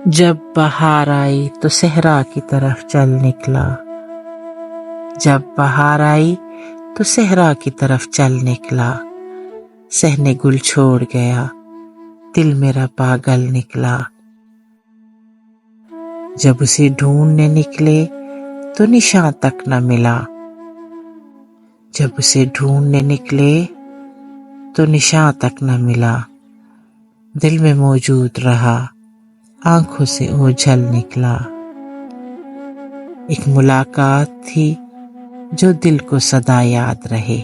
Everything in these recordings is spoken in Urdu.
جب بہار آئی تو صحرا کی طرف چل نکلا، جب بہار آئی تو صحرا کی طرف چل نکلا، صحن گل چھوڑ گیا، دل میرا پاگل نکلا۔ جب اسے ڈھونڈنے نکلے تو نشاں تک نہ ملا، جب اسے ڈھونڈنے نکلے تو نشاں تک نہ ملا، دل میں موجود رہا، آنکھوں سے اوجھل نکلا۔ ایک ملاقات تھی جو دل کو سدا یاد رہے،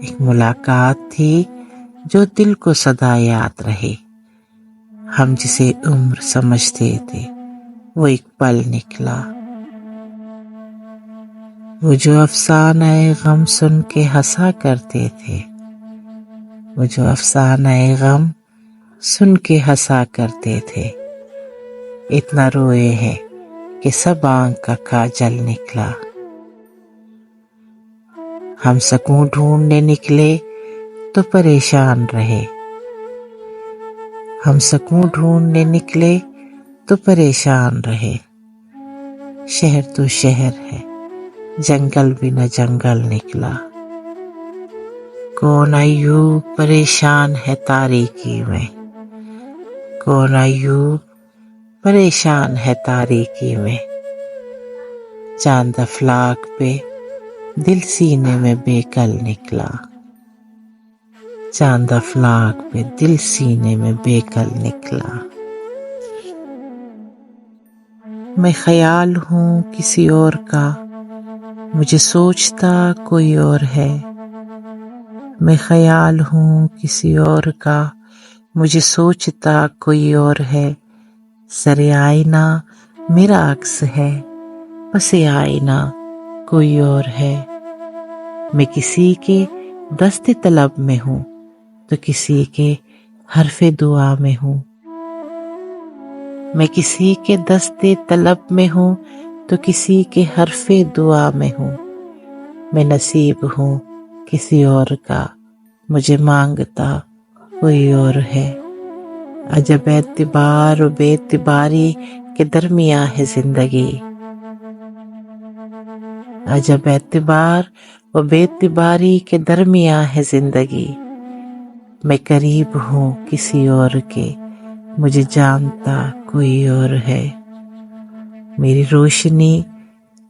ایک ملاقات تھی جو دل کو سدا یاد رہے، ہم جسے عمر سمجھتے تھے وہ ایک پل نکلا۔ وہ جو افسانہ غم سن کے ہنسا کرتے تھے، وہ جو افسانہ غم سن کے ہنسا کرتے تھے، اتنا روئے ہیں کہ سب آنکھ کا کاجل نکلا۔ ہم سکون ڈھونڈنے نکلے تو پریشان رہے، ہم سکون ڈھونڈنے نکلے تو پریشان رہے، شہر تو شہر ہے، جنگل بھی نہ جنگل نکلا۔ کون ایوب پریشان ہے تاریکی میں، کون ایوب پریشان ہے تاریکی میں، چاند افلاک پہ دل سینے میں بے کل نکلا، چاند افلاک پہ دل سینے میں بے کل نکلا۔ میں خیال ہوں کسی اور کا، مجھے سوچتا کوئی اور ہے، میں خیال ہوں کسی اور کا، مجھے سوچتا کوئی اور ہے، سر آئینہ میرا عکس ہے، پس آئینہ کوئی اور ہے۔ میں کسی کے دست طلب میں ہوں تو کسی کے حرف دعا میں ہوں، میں کسی کے دست طلب میں ہوں تو کسی کے حرف دعا میں ہوں، میں نصیب ہوں کسی اور کا، مجھے مانگتا کوئی اور ہے۔ عجب اعتبار و بے اعتباری کے درمیاں ہے زندگی، عجب اعتبار و بے اعتباری کے درمیاں ہے زندگی، میں قریب ہوں کسی اور کے، مجھے جانتا کوئی اور ہے۔ میری روشنی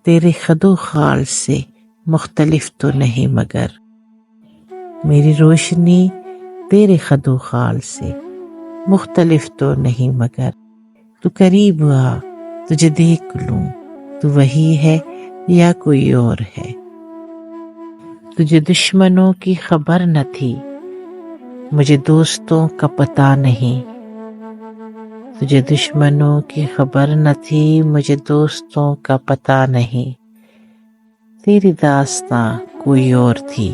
تیرے خد و خال سے مختلف تو نہیں مگر، میری روشنی تیرے خد و خال سے مختلف تو نہیں مگر، تو قریب آ تجھے دیکھ لوں، تو وہی ہے یا کوئی اور ہے۔ تجھے دشمنوں کی خبر نہ تھی، مجھے دوستوں کا پتہ نہیں، تجھے دشمنوں کی خبر نہ تھی، مجھے دوستوں کا پتہ نہیں، تیری داستاں کوئی اور تھی،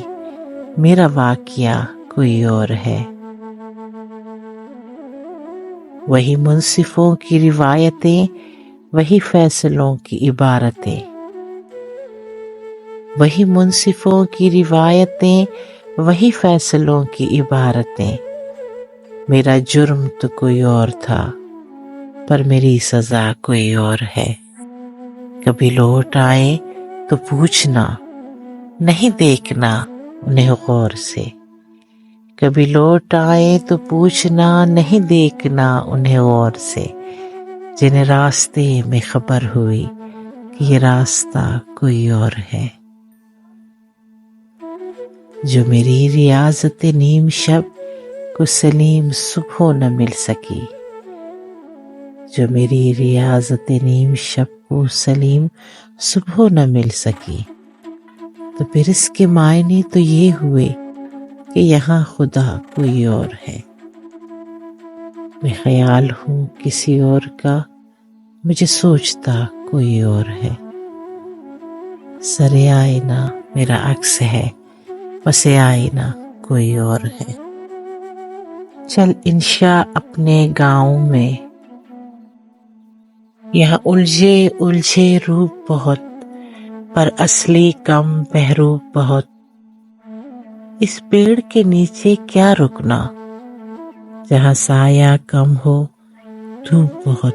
میرا واقعہ کوئی اور ہے۔ وہی منصفوں کی روایتیں، وہی فیصلوں کی عبارتیں، وہی منصفوں کی روایتیں، وہی فیصلوں کی عبارتیں، میرا جرم تو کوئی اور تھا پر میری سزا کوئی اور ہے۔ کبھی لوٹ آئے تو پوچھنا، نہیں دیکھنا انہیں غور سے، کبھی لوٹ آئے تو پوچھنا، نہیں دیکھنا انہیں غور سے، جنہیں راستے میں خبر ہوئی کہ یہ راستہ کوئی اور ہے۔ جو میری ریاضت نیم شب کو سلیم صبح نہ مل سکی، جو میری ریاضت نیم شب کو سلیم صبح نہ مل سکی، تو پھر اس کے معنی تو یہ ہوئے کہ یہاں خدا کوئی اور ہے۔ میں خیال ہوں کسی اور کا، مجھے سوچتا کوئی اور ہے، سر آئینہ میرا عکس ہے، پس آئینہ کوئی اور ہے۔ چل انشا اپنے گاؤں میں، یہاں الجھے الجھے روپ بہت، پر اصلی کم محروب بہت، اس پیڑ کے نیچے کیا رکنا، جہاں سایہ کم ہو دھوپ بہت۔